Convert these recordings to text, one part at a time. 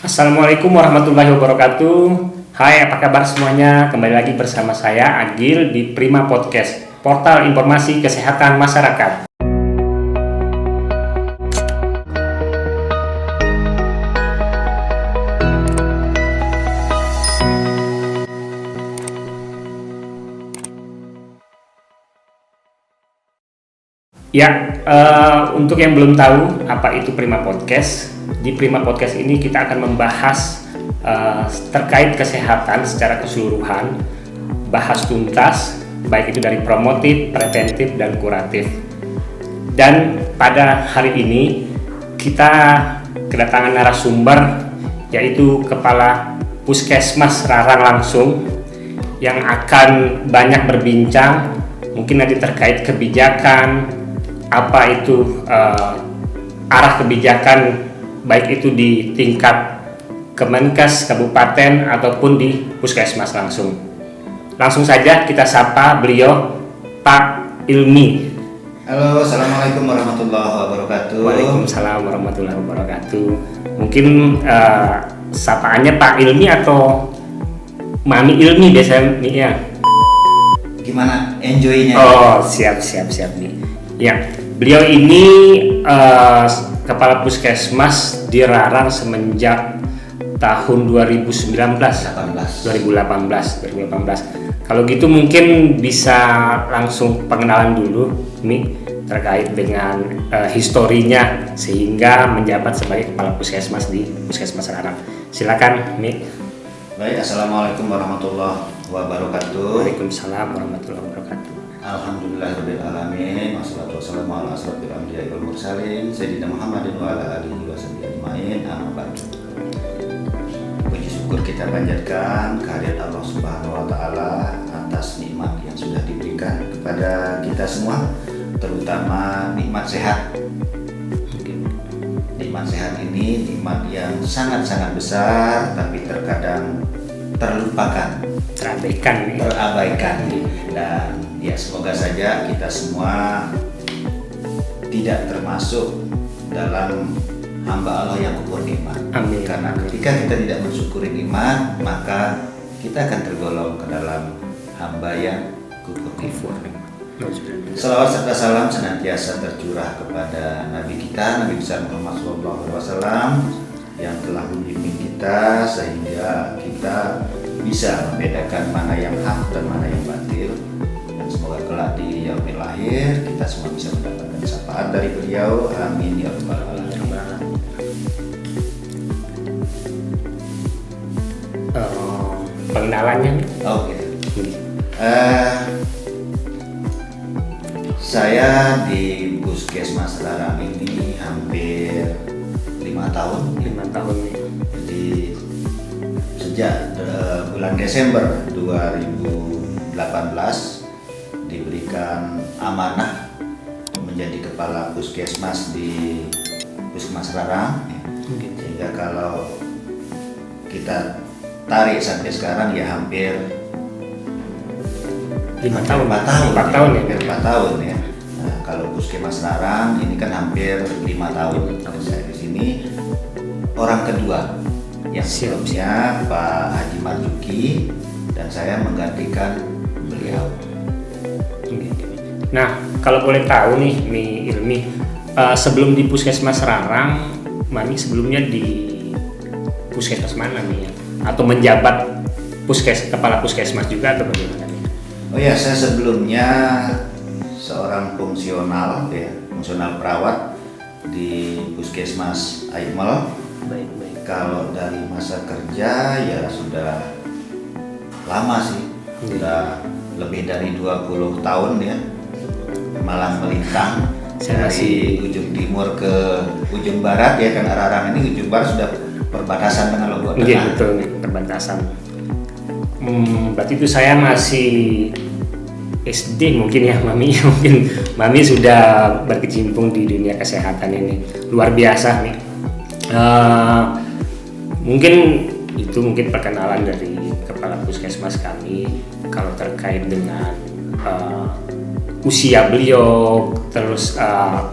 Assalamualaikum warahmatullahi wabarakatuh. Hai, apa kabar semuanya? Kembali lagi bersama saya Agil di Prima Podcast, portal informasi kesehatan masyarakat. Ya, untuk yang belum tahu apa itu Prima Podcast, di Prima Podcast ini kita akan membahas terkait kesehatan secara keseluruhan, bahas tuntas, baik itu dari promotif, preventif, dan kuratif. Dan pada hari ini kita kedatangan narasumber, yaitu Kepala Puskesmas Rarang langsung, yang akan banyak berbincang, mungkin nanti terkait kebijakan, apa itu arah kebijakan baik itu di tingkat Kemenkes, kabupaten ataupun di puskesmas langsung. Langsung saja kita sapa beliau, Pak Ilmi. Halo, assalamualaikum warahmatullahi wabarakatuh. Waalaikumsalam warahmatullahi wabarakatuh. Mungkin sapaannya Pak Ilmi atau Mami Ilmi biasanya nih ya. Gimana enjoy-nya? Oh, siap nih. Ya, beliau ini Kepala Puskesmas di Rarang semenjak tahun 2018. Kalau gitu mungkin bisa langsung pengenalan dulu Mi terkait dengan historinya sehingga menjabat sebagai Kepala Puskesmas di Puskesmas Rarang. Silakan Mi. Baik, assalamualaikum warahmatullahi wabarakatuh. Waalaikumsalam warahmatullahi wabarakatuh. Alhamdulillahirrahmanirrahim. Wassalatu wassalamu ala asrofil anbiya'i wal mursalin Sayyidina Muhammadin wa ala alihi wa sahbihi ajma'in. Amma ba'du. Puji syukur kita panjatkan kehadirat Allah Subhanahu wa taala atas nikmat yang sudah diberikan kepada kita semua, terutama nikmat sehat. Nikmat sehat ini nikmat yang sangat-sangat besar tapi terkadang terlupakan, terabaikan. Dan ya semoga saja kita semua tidak termasuk dalam hamba Allah yang kufur nikmat. Amin. Karena ketika kita tidak mensyukuri nikmat, maka kita akan tergolong ke dalam hamba yang kufur nikmat. Salawat serta salam senantiasa tercurah kepada Nabi kita, Nabi besar Muhammad SAW, yang telah membimbing kita sehingga kita bisa membedakan mana yang hak dan mana yang batil. Dan semoga kelak di yaumil akhir kita semua bisa mendapatkan syafaat dari beliau. Amin ya rabbal alamin. Pengenalannya? Oh gitu. Saya di Puskesmas Rarang ini hampir 5 tahun. Nih. Jadi sejak bulan Desember 2018 diberikan amanah menjadi kepala puskesmas di Puskesmas Rarang. Sehingga kalau kita tarik sampai sekarang ya hampir 4 tahun ya. Nah, kalau Puskesmas Rarang ini kan hampir 5 tahun. Saya di sini orang kedua, yang sebelumnya Pak Haji Marzuki dan saya menggantikan beliau. Nah, kalau boleh tahu nih Mi Ilmi, sebelum di Puskesmas Rarang, Mami sebelumnya di Puskesmas mana nih ya? Atau menjabat kepala Puskesmas juga atau bagaimana nih? Oh ya, saya sebelumnya seorang fungsional perawat di Puskesmas Aimel. Baik. Kalau dari masa kerja ya sudah lama sih, sudah lebih dari 20 tahun ya, malang melintang dari ujung timur ke ujung barat ya, kan Rarang ini ujung barat sudah perbatasan dengan Lombok Tengah. Iya betul nih, perbatasan. Berarti itu saya masih SD mungkin ya Mami. Mungkin Mami sudah berkecimpung di dunia kesehatan ini, luar biasa nih. Mungkin perkenalan dari Kepala Puskesmas kami. Kalau terkait dengan usia beliau, terus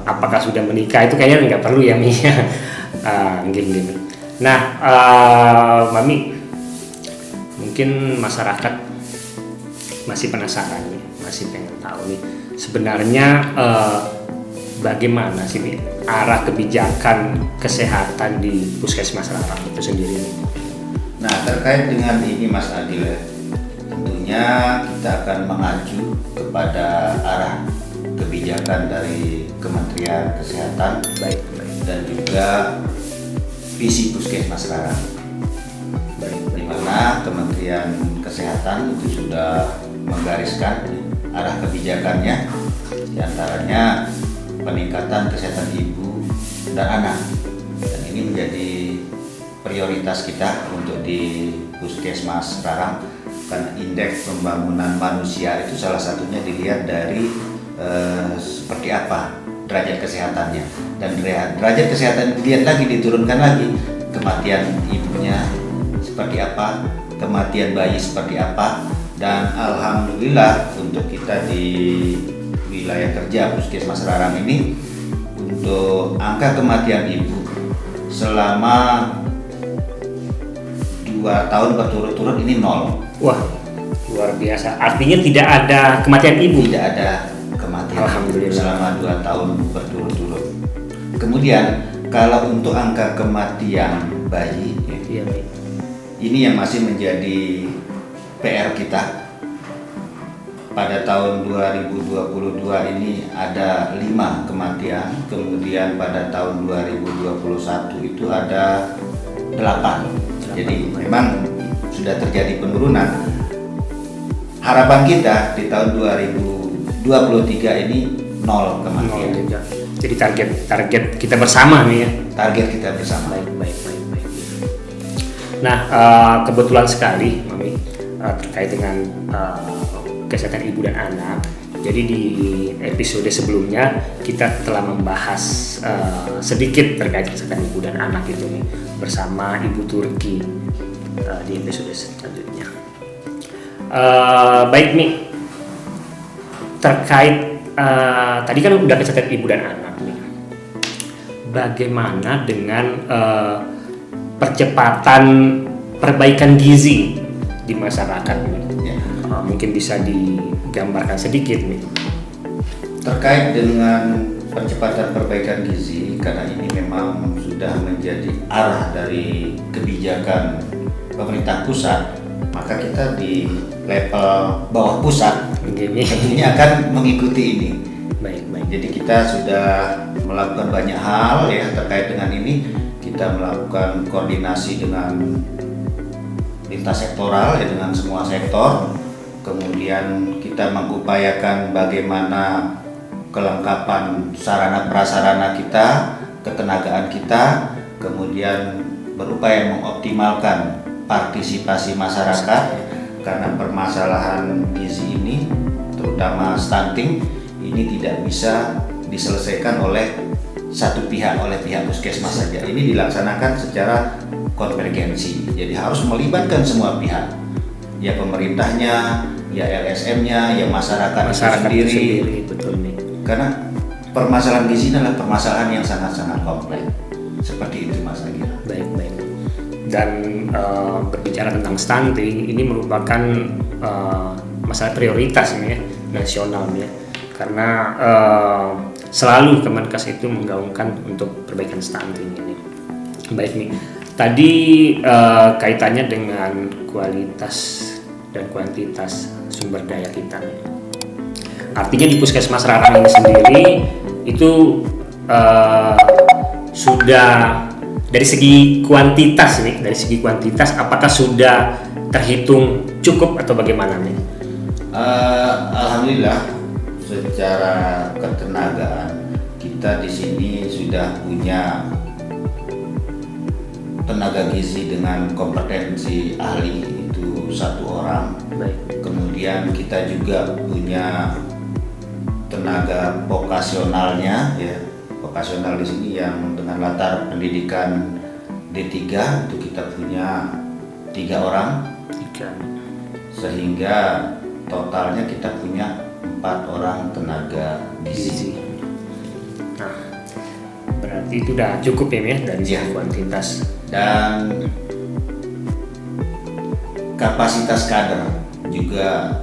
apakah sudah menikah, itu kayaknya nggak perlu ya Mi. Gini. Nah, Mami, mungkin masyarakat masih penasaran nih, masih pengen tahu nih sebenarnya bagaimana sih nih arah kebijakan kesehatan di Puskesmas Rarang itu sendiri nih? Nah, terkait dengan ini Mas Adil, tentunya kita akan mengacu kepada arah kebijakan dari Kementerian Kesehatan Baik. dan juga visi Puskesmas Rarang. Di mana Kementerian Kesehatan itu sudah menggariskan arah kebijakannya, diantaranya peningkatan kesehatan ibu dan anak, dan ini menjadi prioritas kita untuk di Puskesmas Rarang karena indeks pembangunan manusia itu salah satunya dilihat dari seperti apa derajat kesehatannya, dan derajat kesehatan dilihat lagi, diturunkan lagi kematian ibunya seperti apa, kematian bayi seperti apa. Dan alhamdulillah untuk kita di wilayah kerja Puskesmas Rarang ini, untuk angka kematian ibu selama 2 tahun berturut-turut ini 0. Wah, luar biasa. Artinya tidak ada kematian ibu? Tidak ada kematian Alhamdulillah. selama 2 tahun berturut-turut. Kemudian kalau untuk angka kematian bayi, Iya, Mi. ini yang masih menjadi PR kita. Pada tahun 2022 ini ada 5 kematian, kemudian pada tahun 2021 itu ada 8. Jadi memang sudah terjadi penurunan. Harapan kita di tahun 2023 ini 0 kematian. Jadi target kita bersama nih ya. Target kita bersama. Baik. Nah, kebetulan sekali, Mami, terkait dengan kesehatan ibu dan anak. Jadi di episode sebelumnya kita telah membahas sedikit terkait kesehatan ibu dan anak itu nih bersama Ibu Turki di episode selanjutnya. Baik nih, terkait tadi kan udah kesehatan ibu dan anak nih. Bagaimana dengan percepatan perbaikan gizi di masyarakat nih? Ya. Mungkin bisa digambarkan sedikit nih. Terkait dengan percepatan perbaikan gizi, karena ini memang sudah menjadi arah dari kebijakan pemerintah pusat, maka kita di level bawah pusat tentunya akan mengikuti ini. Baik. Jadi kita sudah melakukan banyak hal ya terkait dengan ini. Kita melakukan koordinasi dengan lintas sektoral ya, dengan semua sektor. Kemudian kita mengupayakan bagaimana kelengkapan sarana prasarana kita, ketenagaan kita, kemudian berupaya mengoptimalkan partisipasi masyarakat, karena permasalahan gizi ini, terutama stunting, ini tidak bisa diselesaikan oleh satu pihak, oleh pihak puskesmas saja. Ini dilaksanakan secara konvergensi, jadi harus melibatkan semua pihak, ya pemerintahnya, ya LSM-nya, ya masyarakat sendiri. Betul nih. Karena permasalahan gizi adalah permasalahan yang sangat-sangat kompleks. Seperti itu Mas Agil. Baik. Dan berbicara tentang stunting, ini merupakan masalah prioritas nih ya, nasional nih ya. Karena selalu Kemenkes itu menggaungkan untuk perbaikan stunting ini. Baik nih. Tadi kaitannya dengan kualitas dan kuantitas sumber daya kita nih. Artinya di Puskesmas Rarang ini sendiri itu sudah dari segi kuantitas nih, apakah sudah terhitung cukup atau bagaimana nih? Alhamdulillah secara ketenagaan kita di sini sudah punya tenaga gizi dengan kompetensi ahli itu 1 orang. Baik. Kemudian kita juga punya tenaga vokasionalnya ya. Vokasional di sini yang dengan latar pendidikan D3 itu kita punya 3 orang. Sehingga totalnya kita punya 4 orang tenaga gizi. Nah, Berarti itu udah cukup ya dari Ya. segi kuantitas. Dan kapasitas kader juga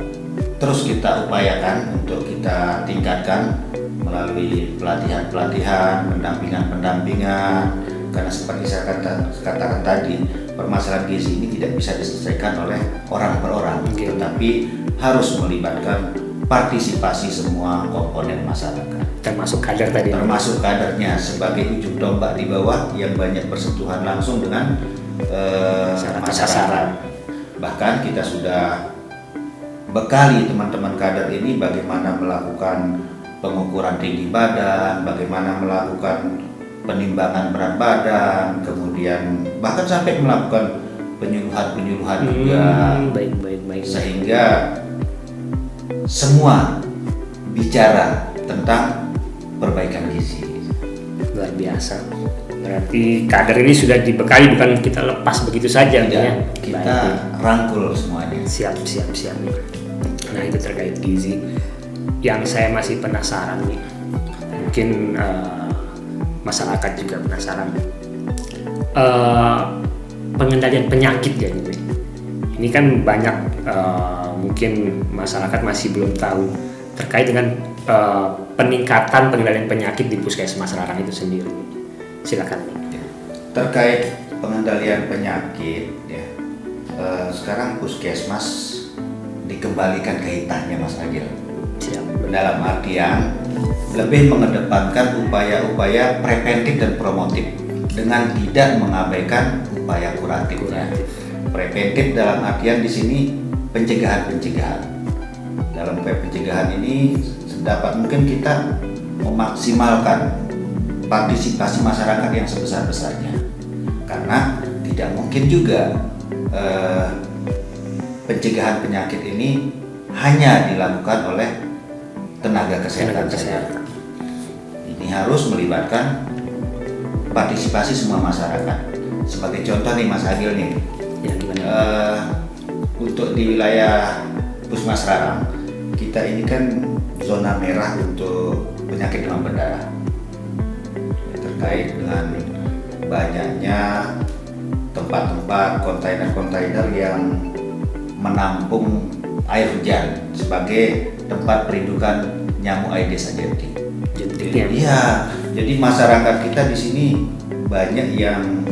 terus kita upayakan untuk kita tingkatkan melalui pelatihan-pelatihan, pendampingan-pendampingan, karena seperti saya katakan tadi, permasalahan gizi ini tidak bisa diselesaikan oleh orang per orang, tetapi harus melibatkan partisipasi semua komponen masyarakat. Termasuk kader tadi. Termasuk kadernya sebagai ujung tombak di bawah yang banyak bersentuhan langsung dengan masyarakat. Bahkan kita sudah bekali teman-teman kader ini bagaimana melakukan pengukuran tinggi badan, bagaimana melakukan penimbangan berat badan, kemudian bahkan sampai melakukan penyuluhan juga. Baik. Sehingga semua bicara tentang perbaikan gizi. Luar biasa. Berarti kader ini sudah dibekali, bukan kita lepas begitu saja. Tidak, kita rangkul semuanya. Siap. Nah, itu terkait gizi. Yang saya masih penasaran nih, mungkin masyarakat juga penasaran. Pengendalian penyakit ya ini. Ini kan banyak mungkin masyarakat masih belum tahu terkait dengan peningkatan pengendalian penyakit di Puskesmas Rarang itu sendiri. Silakan. Terkait pengendalian penyakit, ya, sekarang Puskesmas dikembalikan ke hitahnya, Mas Agil. Siap. Dalam artian lebih mengedepankan upaya-upaya preventif dan promotif dengan tidak mengabaikan upaya kuratif. Preventif dalam artian di sini pencegahan. Dalam upaya pencegahan ini sedapat mungkin kita memaksimalkan partisipasi masyarakat yang sebesar-besarnya, karena tidak mungkin juga pencegahan penyakit ini hanya dilakukan oleh tenaga kesehatan saja. Ini harus melibatkan partisipasi semua masyarakat. Sebagai contoh nih Mas Agil nih, Ya, gimana? untuk di wilayah Puskesmas Rarang, kita ini kan zona merah untuk penyakit demam berdarah. Terkait dengan banyaknya tempat-tempat kontainer-kontainer yang menampung air hujan sebagai tempat perindukan nyamuk Aedes aegypti. Iya, jadi masyarakat kita di sini banyak yang,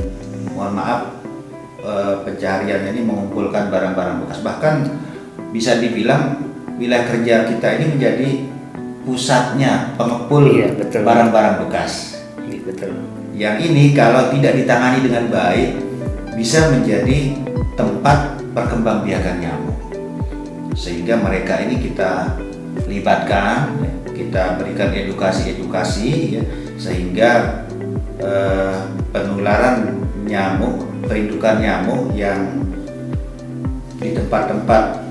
mohon maaf, pencaharian ini mengumpulkan barang-barang bekas. Bahkan bisa dibilang wilayah kerja kita ini menjadi pusatnya pengepul barang-barang bekas. Betul. Yang ini kalau tidak ditangani dengan baik bisa menjadi tempat perkembangbiakan nyamuk. Sehingga mereka ini kita libatkan, kita berikan edukasi ya, sehingga penularan nyamuk, perindukan nyamuk yang di tempat-tempat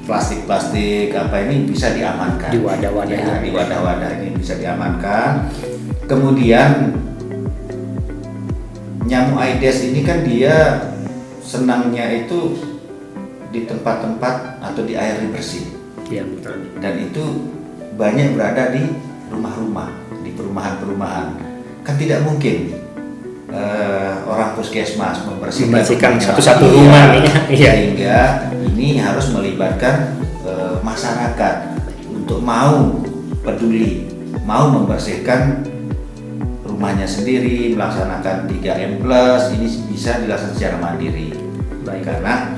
plastik apa ini bisa diamankan. Di wadah-wadah ya, di wadah-wadah ini bisa diamankan. Kemudian nyamuk Aedes ini kan dia senangnya itu di tempat-tempat atau di air bersih. Iya, betul. Dan itu banyak berada di rumah-rumah, di perumahan-perumahan. Kan tidak mungkin orang puskesmas membersihkan satu-satu rumah nih. Iya. Sehingga ini harus melibatkan masyarakat untuk mau peduli, mau membersihkan rumahnya sendiri, melaksanakan 3M+, ini bisa dilaksanakan secara mandiri. Baik. Karena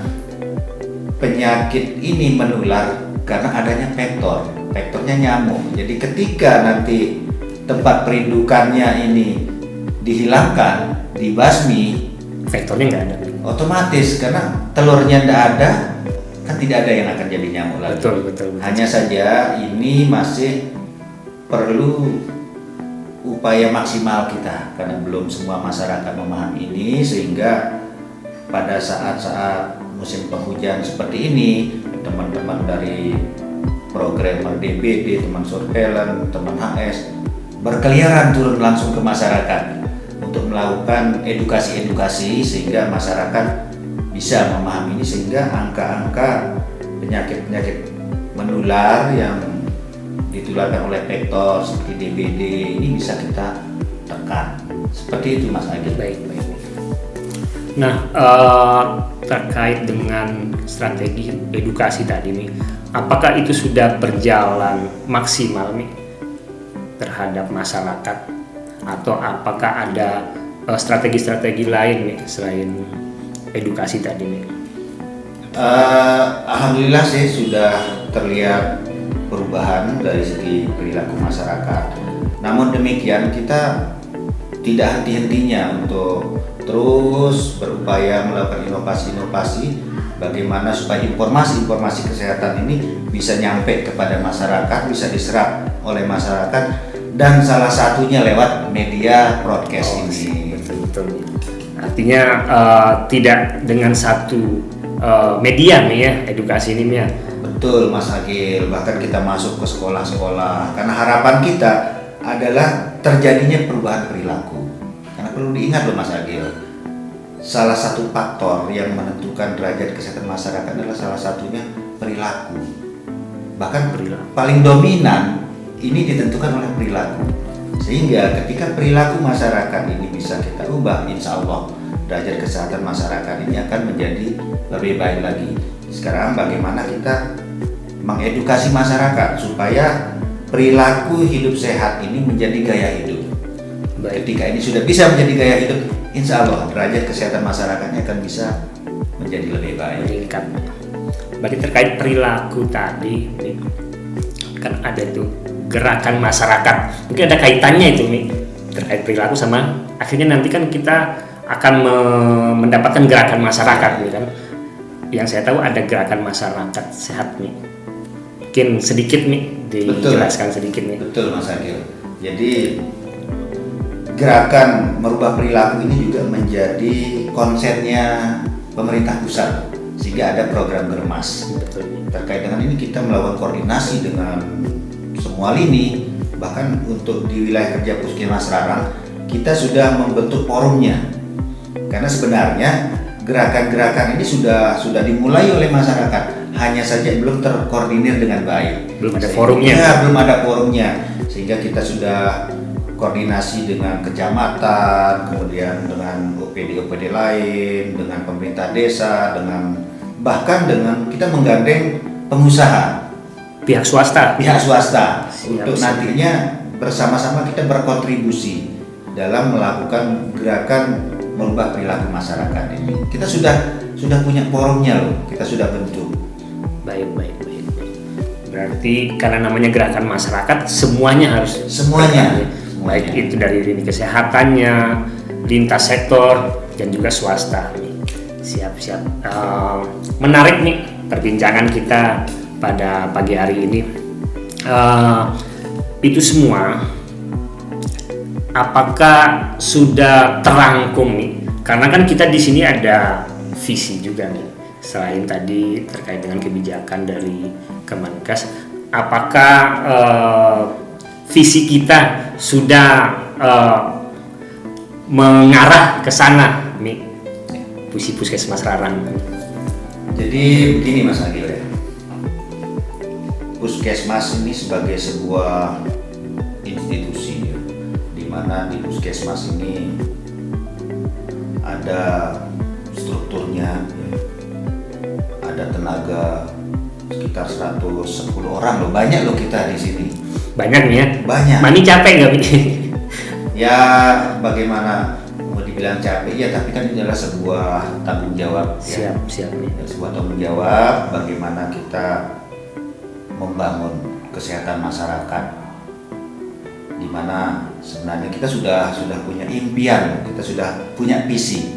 penyakit ini menular karena adanya vektornya nyamuk. Jadi ketika nanti tempat perindukannya ini dihilangkan, dibasmi, vektornya nggak ada. otomatis karena telurnya tidak ada, kan tidak ada yang akan jadi nyamuk lagi. Betul. Hanya saja ini masih perlu upaya maksimal kita karena belum semua masyarakat memahami ini, sehingga pada saat-saat musim penghujan seperti ini, teman-teman dari programmer DBD, teman surveillance, teman HS berkeliaran turun langsung ke masyarakat untuk melakukan edukasi sehingga masyarakat bisa memahami ini, sehingga angka-angka penyakit-penyakit menular yang ditularkan oleh vektor seperti DBD ini bisa kita tekan. Seperti itu Mas Agil. Baik. Nah, terkait dengan strategi edukasi tadi nih, apakah itu sudah berjalan maksimal nih terhadap masyarakat, atau apakah ada strategi-strategi lain nih selain edukasi tadi nih? Alhamdulillah sih sudah terlihat perubahan dari segi perilaku masyarakat. Namun demikian kita tidak henti-hentinya untuk terus berupaya melakukan inovasi-inovasi bagaimana supaya informasi-informasi kesehatan ini bisa nyampe kepada masyarakat, bisa diserap oleh masyarakat, dan salah satunya lewat media broadcast ini. Betul. Artinya tidak dengan satu media nih ya edukasi ini ya. Betul Mas Agil, bahkan kita masuk ke sekolah-sekolah karena harapan kita adalah terjadinya perubahan perilaku. Karena perlu diingat loh Mas Agil, salah satu faktor yang menentukan derajat kesehatan masyarakat adalah salah satunya perilaku. Bahkan paling dominan ini ditentukan oleh perilaku. Sehingga ketika perilaku masyarakat ini bisa kita ubah, insya Allah derajat kesehatan masyarakat ini akan menjadi lebih baik lagi. Sekarang bagaimana kita mengedukasi masyarakat supaya perilaku hidup sehat ini menjadi gaya hidup. Ketika ini sudah bisa menjadi gaya hidup, insya Allah derajat kesehatan masyarakatnya akan bisa menjadi lebih baik. Meningkat. Berarti terkait perilaku tadi, kan ada tuh gerakan masyarakat. Mungkin ada kaitannya itu nih terkait perilaku sama akhirnya nanti kan kita akan mendapatkan gerakan masyarakat nih kan. Yang saya tahu ada gerakan masyarakat sehat nih. Mungkin sedikit nih dijelaskan. Betul. Sedikit nih. Betul Mas Agil. Jadi gerakan merubah perilaku ini juga menjadi konsennya pemerintah pusat, sehingga ada program Germas. Betul. Terkait dengan ini kita melakukan koordinasi dengan semua lini, bahkan untuk di wilayah kerja Puskesmas Rarang kita sudah membentuk forumnya, karena sebenarnya gerakan-gerakan ini sudah dimulai oleh masyarakat, hanya saja belum terkoordinir dengan baik. Belum ada forumnya. Ya, belum ada forumnya, sehingga kita sudah koordinasi dengan kecamatan, kemudian dengan OPD lain, dengan pemerintah desa, bahkan dengan kita menggandeng pengusaha, pihak swasta untuk nantinya bersama-sama kita berkontribusi dalam melakukan gerakan merubah perilaku masyarakat ini. Kita sudah punya forumnya loh, kita sudah bentuk. Baik. Berarti karena namanya gerakan masyarakat, semuanya harus baik itu dari lini kesehatannya, lintas sektor, dan juga swasta. Siap. Menarik nih perbincangan kita pada pagi hari ini. Itu semua apakah sudah terangkum nih? Karena kan kita di sini ada visi juga nih. Selain tadi terkait dengan kebijakan dari Kemenkes, apakah visi kita sudah mengarah ke sana nih, Puskesmas Rarang? Jadi begini Mas Agil ya, Puskesmas ini sebagai sebuah institusi ya, di mana di Puskesmas ini ada strukturnya ya, ada tenaga sekitar 110 orang loh, banyak loh kita di sini. Banyak nih ya? Banyak. Mani capek nggak Bi? Ya bagaimana mau dibilang capek ya, tapi kan ini adalah sebuah tanggung jawab. Siap nih. Sebuah tanggung jawab bagaimana kita membangun kesehatan masyarakat, di mana sebenarnya kita sudah punya impian, kita sudah punya visi.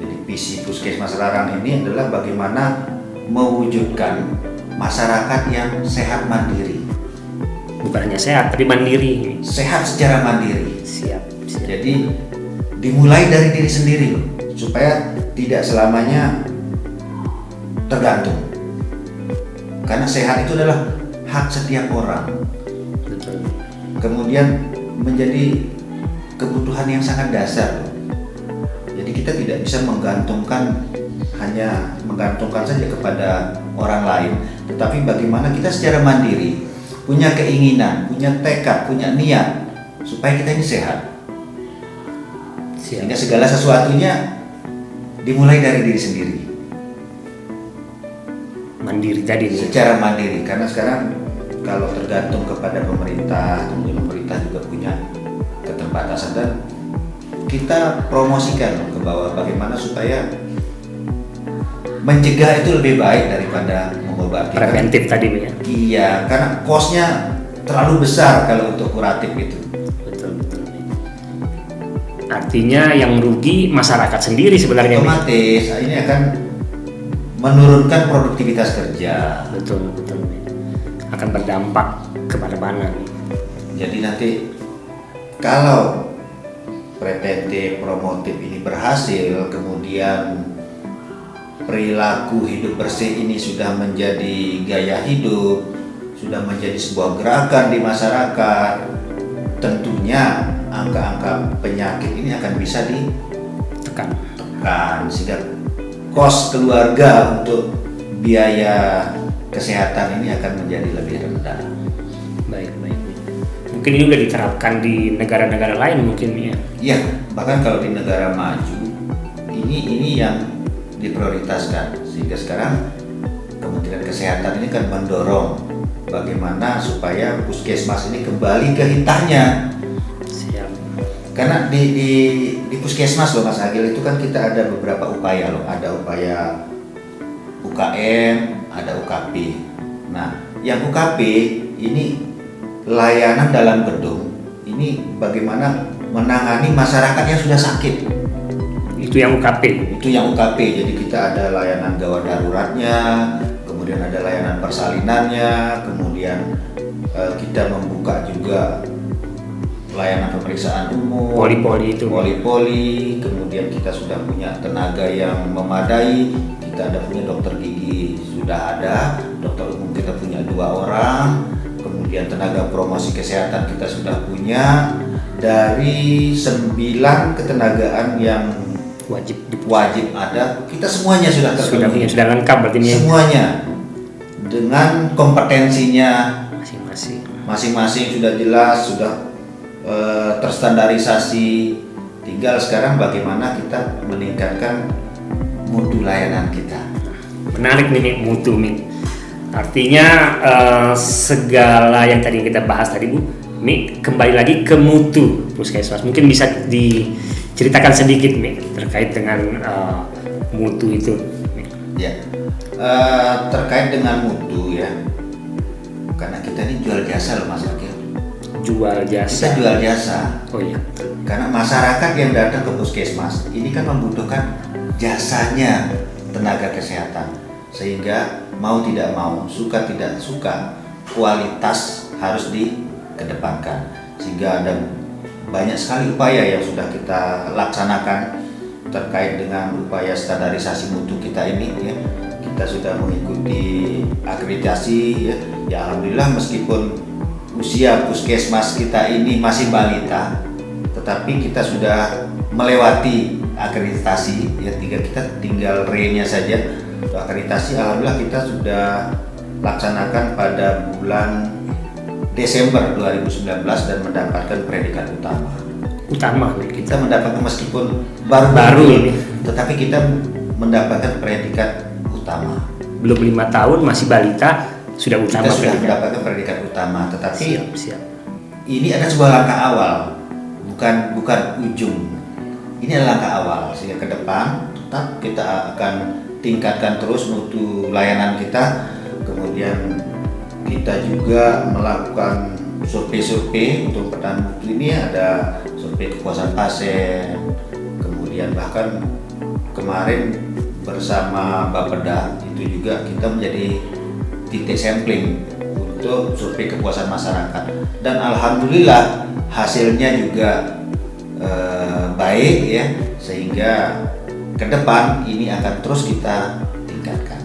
Jadi visi Puskesmas Rarang ini adalah bagaimana mewujudkan masyarakat yang sehat mandiri. Bukan hanya sehat, tapi mandiri. Sehat secara mandiri. Siap. Jadi dimulai dari diri sendiri loh, supaya tidak selamanya tergantung. Karena sehat itu adalah hak setiap orang. Betul. Kemudian menjadi kebutuhan yang sangat dasar loh. Jadi kita tidak bisa menggantungkan saja kepada orang lain, tetapi bagaimana kita secara mandiri punya keinginan, punya tekad, punya niat supaya kita ini sehat. Sehingga segala sesuatunya dimulai dari diri sendiri. Mandiri tadi nih. Secara mandiri, karena sekarang kalau tergantung kepada pemerintah, kemudian pemerintah juga punya keterbatasan, dan kita promosikan ke bawah bagaimana supaya mencegah itu lebih baik daripada mengobati. Preventif tadi ya. Iya, karena cost-nya terlalu besar kalau untuk kuratif itu. Betul. Artinya yang rugi masyarakat sendiri sebenarnya. Otomatis ini akan menurunkan produktivitas kerja. Betul. Akan berdampak kepada mana nih. Jadi nanti kalau preventif promotif ini berhasil, kemudian perilaku hidup bersih ini sudah menjadi gaya hidup, sudah menjadi sebuah gerakan di masyarakat, tentunya angka-angka penyakit ini akan bisa ditekan, sehingga kos keluarga untuk biaya kesehatan ini akan menjadi lebih rendah. Baik. Mungkin ini sudah diterapkan di negara-negara lain mungkin ya. Iya, bahkan kalau di negara maju ini yang diprioritaskan, sehingga sekarang Kementerian Kesehatan ini kan mendorong bagaimana supaya puskesmas ini kembali ke hitahnya. Siap. Karena di puskesmas loh Mas Agil, itu kan kita ada beberapa upaya loh, ada upaya UKM, ada UKP. Nah, yang UKP ini layanan dalam gedung, ini bagaimana menangani masyarakat yang sudah sakit. Itu yang UKP. Jadi kita ada layanan gawat daruratnya, kemudian ada layanan persalinannya, kemudian kita membuka juga layanan pemeriksaan umum, poli, kemudian kita sudah punya tenaga yang memadai, kita ada punya dokter gigi, sudah ada dokter umum, kita punya 2 orang, kemudian tenaga promosi kesehatan kita sudah punya. Dari 9 ketenagaan yang wajib ada, kita semuanya sudah terpenuhi. Sudah lengkap berarti ini. Semuanya dengan kompetensinya masing-masing sudah jelas, sudah terstandarisasi. Tinggal sekarang bagaimana kita meningkatkan mutu layanan kita. Menarik nih mutu nih. Artinya segala yang tadi kita bahas tadi Bu, Mi, kembali lagi ke mutu puskesmas. Mungkin bisa diceritakan sedikit Mi terkait dengan mutu itu. Ya, terkait dengan mutu ya. Karena kita ini jual jasa loh Mas Akil. Jual jasa. Kita jual jasa. Oh iya. Karena masyarakat yang datang ke puskesmas ini kan membutuhkan jasanya tenaga kesehatan, sehingga mau tidak mau, suka tidak suka, kualitas harus dikedepankan. Sehingga ada banyak sekali upaya yang sudah kita laksanakan terkait dengan upaya standarisasi mutu kita ini ya. Kita sudah mengikuti akreditasi ya alhamdulillah, meskipun usia puskesmas kita ini masih balita, tetapi kita sudah melewati akreditasi ya, kita tinggal re-nya saja. Untuk akreditasi alhamdulillah kita sudah laksanakan pada bulan Desember 2019 dan mendapatkan predikat utama. Kita mendapatkan meskipun baru ini, tetapi kita mendapatkan predikat utama. Belum 5 tahun, masih balita, sudah utama. Kita sudah mendapatkan predikat utama, tetapi siap. Ini adalah sebuah langkah awal, bukan ujung. Ini adalah langkah awal, sehingga ke depan tetap kita akan tingkatkan terus mutu layanan kita. Kemudian kita juga melakukan survei untuk peran mutu ini, ada survei kepuasan pasien, kemudian bahkan kemarin bersama Bapeda itu juga kita menjadi titik sampling untuk survei kepuasan masyarakat, dan alhamdulillah hasilnya juga baik ya, sehingga ke depan ini akan terus kita tingkatkan.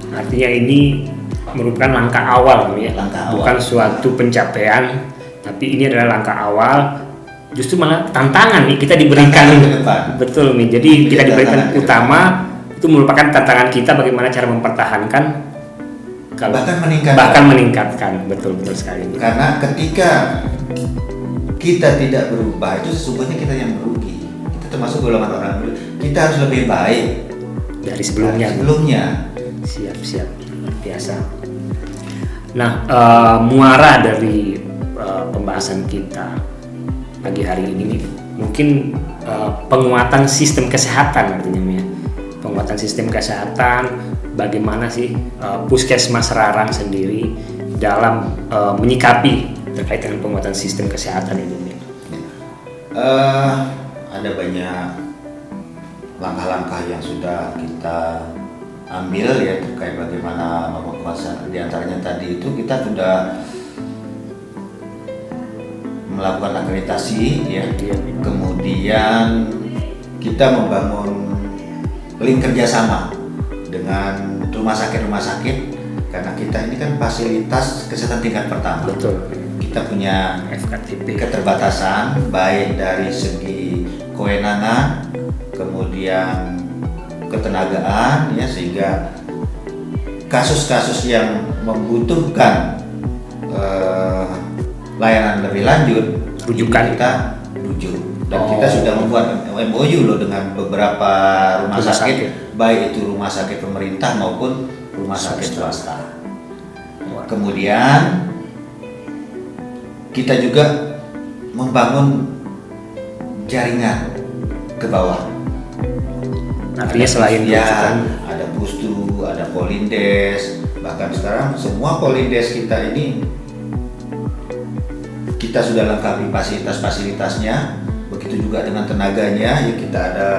Artinya ini merupakan langkah awal ya, bukan suatu pencapaian, tapi ini adalah langkah awal. Justru malah tantangan nih kita diberikan ke depan. Betul nih. Jadi kita diberikan utama, itu merupakan tantangan kita bagaimana cara mempertahankan bahkan meningkatkan, betul sekali. Karena ketika kita tidak berubah, itu sesungguhnya kita yang merugi. Kita termasuk golongan orang dulu. Kita harus lebih baik dari sebelumnya. Siap, luar biasa. Nah, muara dari pembahasan kita pagi hari ini mungkin penguatan sistem kesehatan artinya ya. Penguatan sistem kesehatan, bagaimana sih Puskesmas Rarang sendiri dalam menyikapi terkait dengan penguatan sistem kesehatan ini? Ada banyak langkah-langkah yang sudah kita ambil ya terkait bagaimana menguasai. Di antaranya tadi itu kita sudah melakukan akreditasi ya, kemudian kita membangun link kerjasama dengan rumah sakit karena kita ini kan fasilitas kesehatan tingkat pertama. Betul. Kita punya FKTP keterbatasan baik dari segi kewenangan, kemudian ketenagaan ya, sehingga kasus-kasus yang membutuhkan layanan lebih lanjut rujukan kita rujuk. Dan kita sudah membuat MOU loh dengan beberapa rumah sakit, baik itu rumah sakit pemerintah maupun rumah sakit swasta. Kemudian kita juga membangun jaringan ke bawah. Artinya selain ya, ada Pustu, ada Polindes, bahkan sekarang semua Polindes kita ini kita sudah lengkapi fasilitas-fasilitasnya. Begitu juga dengan tenaganya, ya kita ada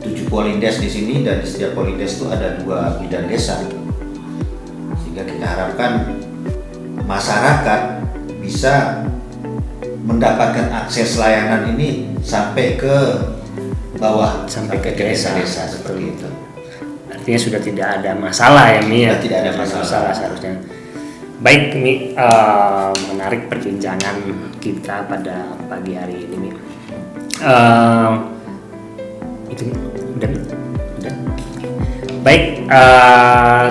7 Polindes di sini dan di setiap Polindes itu ada 2 bidan desa. Sehingga kita harapkan masyarakat bisa mendapatkan akses layanan ini sampai ke bawah, sampai ke desa-desa seperti itu. Artinya sudah tidak ada masalah ya Mi ya. Tidak ada masalah seharusnya. Baik Mi, menarik perbincangan kita pada pagi hari ini Mi. Itu udah. Baik,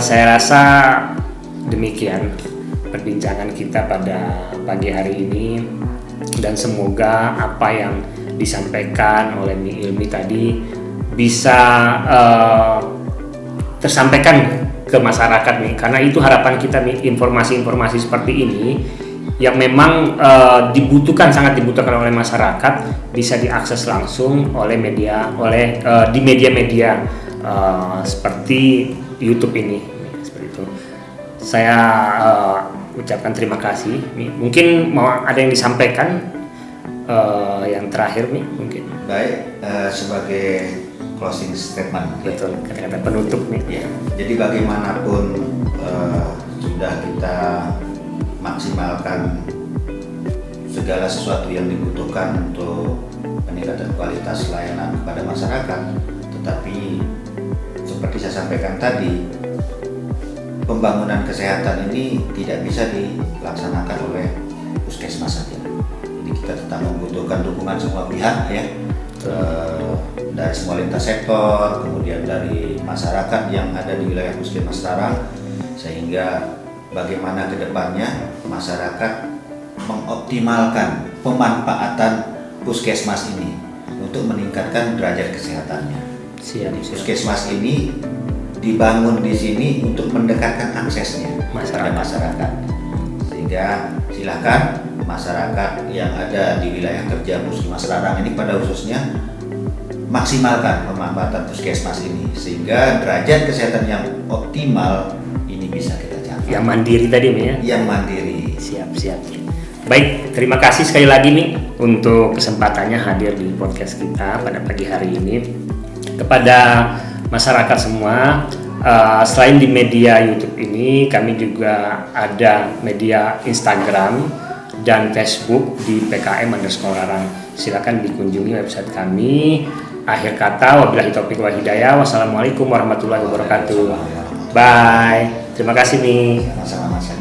saya rasa demikian perbincangan kita pada pagi hari ini, dan semoga apa yang disampaikan oleh Mi Ilmi tadi bisa tersampaikan ke masyarakat nih, karena itu harapan kita nih, informasi-informasi seperti ini yang memang sangat dibutuhkan oleh masyarakat bisa diakses langsung oleh media, di media-media seperti YouTube ini, seperti itu. Saya ucapkan terima kasih. Mungkin mau ada yang disampaikan yang terakhir nih mungkin. Baik, sebagai closing statement. Betul, kata-kata penutup nih. Ya. Jadi bagaimanapun sudah kita maksimalkan segala sesuatu yang dibutuhkan untuk peningkatan kualitas layanan kepada masyarakat, tetapi seperti saya sampaikan tadi, pembangunan kesehatan ini tidak bisa dilaksanakan oleh puskesmas saja. Jadi kita tetap membutuhkan dukungan semua pihak ya, dari semua lintas sektor, kemudian dari masyarakat yang ada di wilayah Puskesmas Rarang, sehingga bagaimana ke depannya masyarakat mengoptimalkan pemanfaatan puskesmas ini untuk meningkatkan derajat kesehatannya. Puskesmas ini dibangun di sini untuk mendekatkan aksesnya kepada masyarakat, sehingga silakan masyarakat yang ada di wilayah kerja Puskesmas Rarang ini pada khususnya maksimalkan pemanfaatan puskesmas ini sehingga derajat kesehatan yang optimal ini bisa kita capai. Yang mandiri tadi Mi ya? Yang mandiri. Siap. Baik, terima kasih sekali lagi Mi untuk kesempatannya hadir di podcast kita pada pagi hari ini. Kepada masyarakat semua, selain di media YouTube ini, kami juga ada media Instagram dan Facebook di PKM_Rarang. Silakan dikunjungi website kami. Akhir kata, wabillahi taufiq wal hidayah. Wassalamualaikum warahmatullahi wabarakatuh. Bye. Terima kasih nih. Sama-sama.